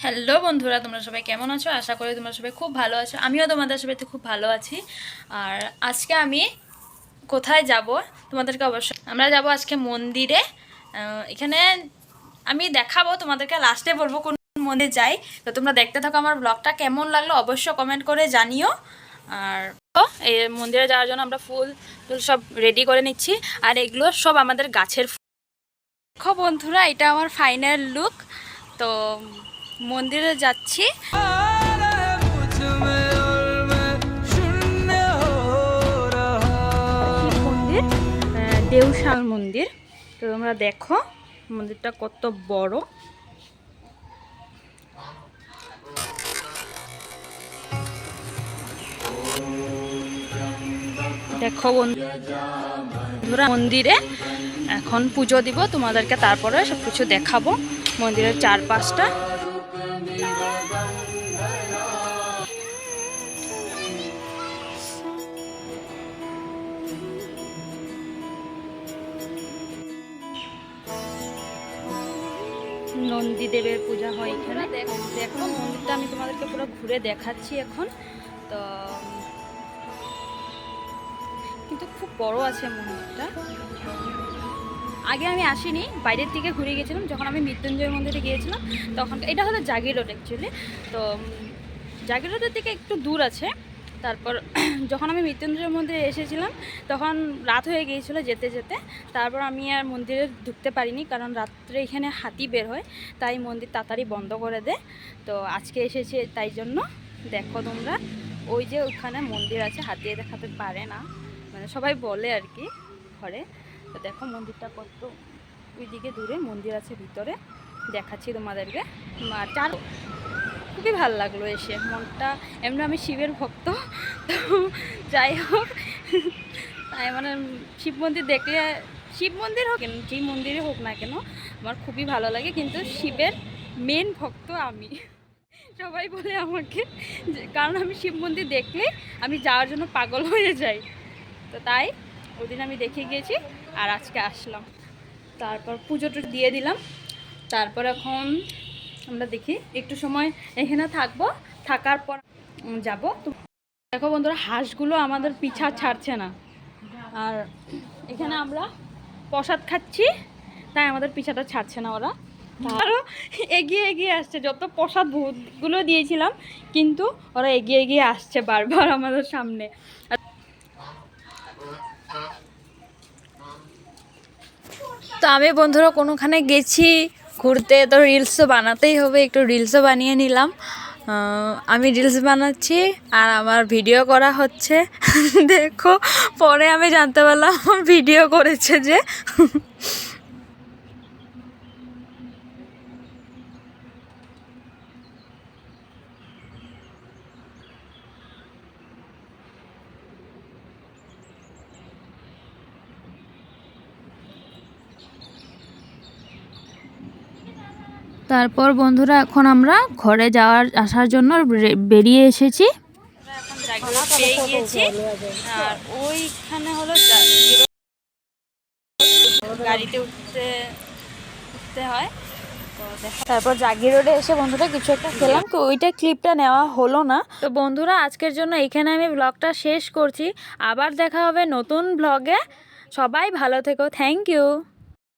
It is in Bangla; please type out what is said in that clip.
হ্যালো বন্ধুরা, তোমরা সবাই কেমন আছো? আশা করি তোমরা সবাই খুব ভালো আছো। আমিও তোমাদের সবাই খুব ভালো আছি। আর আজকে আমি কোথায় যাব তোমাদেরকে অবশ্যই আমরা যাব আজকে মন্দিরে। এখানে আমি দেখাবো তোমাদেরকে, লাস্টে বলবো কোন মন্দিরে যাই। তো তোমরা দেখতে থাকো, আমার ব্লগটা কেমন লাগলো অবশ্যই কমেন্ট করে জানিও। আর এই মন্দিরে যাওয়ার জন্য আমরা ফুল সব রেডি করে নিচ্ছি। আর এগুলো সব আমাদের গাছের ফুল। দেখো বন্ধুরা, এটা আমার ফাইনাল লুক। তো মন্দিরে যাচ্ছি। মন্দির দেউশাল মন্দির। তো তোমরা দেখো মন্দিরটা কত বড়। দেখো বন্ধুরা, মন্দিরে এখন পুজো দিব তোমাদেরকে, তারপরে সব কিছু দেখাবো মন্দিরের চারপাশটা। নন্দীদেবের পূজা হয় এখানে। দেখো মন্দিরটা আমি তোমাদেরকে পুরো ঘুরে দেখাচ্ছি এখন। তো কিন্তু খুব বড় আছে মন্দিরটা। আগে আমি আসিনি, বাইরের দিকে ঘুরে গিয়েছিলাম যখন আমি মৃত্যুঞ্জয় মন্দিরে গিয়েছিলাম তখন। এটা হলো জাগির রোড অ্যাকচুয়ালি। তো জাগির রোডের দিকে একটু দূর আছে। তারপর যখন আমি মৃত্যুঞ্জয় মন্দিরে এসেছিলাম তখন রাত হয়ে গিয়েছিলো যেতে যেতে। তারপর আমি আর মন্দিরে ঢুকতে পারিনি, কারণ রাত্রে এখানে হাতি বের হয়, তাই মন্দির তাড়াতাড়ি বন্ধ করে দেয়। তো আজকে এসেছি তাই জন্য। দেখো তোমরা, ওই যে ওখানে মন্দির আছে, হাতিয়ে দেখাতে পারে না, মানে সবাই বলে আর কি ঘরে। তো দেখো মন্দিরটা কত ওইদিকে দূরে মন্দির আছে, ভিতরে দেখাচ্ছি তোমাদেরকে। আর চার খুবই ভালো লাগলো এসে, মনটা। এমনি আমি শিবের ভক্ত, তো যাই হোক, তাই মানে শিব মন্দির দেখলে, শিব মন্দির হোক যেই মন্দিরে হোক না কেন, আমার খুবই ভালো লাগে। কিন্তু শিবের মেন ভক্ত আমি, সবাই বলে আমাকে, কারণ আমি শিব মন্দির দেখলে আমি যাওয়ার জন্য পাগল হয়ে যাই। তো তাই ওদিন আমি দেখে গিয়েছি আর আজকে আসলাম। তারপর পুজো টুজো দিয়ে দিলাম। তারপর এখন আমরা দেখি একটু সময় এখানে থাকবো, থাকার পর যাব। তো দেখো বন্ধুরা, হাঁসগুলো আমাদের পিছা ছাড়ছে না। আর এখানে আমরা প্রসাদ খাচ্ছি, তাই আমাদের পিছাটা ছাড়ছে না ওরা। আরও এগিয়ে এগিয়ে আসছে, যত প্রসাদ ভূতগুলো দিয়েছিলাম কিন্তু ওরা এগিয়ে এগিয়ে আসছে বারবার আমাদের সামনে। তো আমি বন্ধুরা কোনোখানে গেছি ঘুরতে, তো রিলসও বানাতেই হবে, একটু রিলসও বানিয়ে নিলাম। আমি রিলস বানাচ্ছি আর আমার ভিডিও করা হচ্ছে। দেখো পরে আমি জানতে পারলাম ভিডিও করেছে যে। তারপর বন্ধুরা এখন আমরা ঘরে আসার জন্য বেরিয়ে এসেছি। এখন পেয়ে গিয়েছি। আর ওইখানে হলো গাড়িতে উঠতে হয়। তারপর জাগি রোডে এসে বন্ধুরা কিছু একটা খেলাম, তো ওইটা ক্লিপটা নেওয়া হলো না। তো বন্ধুরা আজকের জন্য এখানে আমি ব্লগটা শেষ করছি। আবার দেখা হবে নতুন ব্লগে। সবাই ভালো থেকো। Thank you.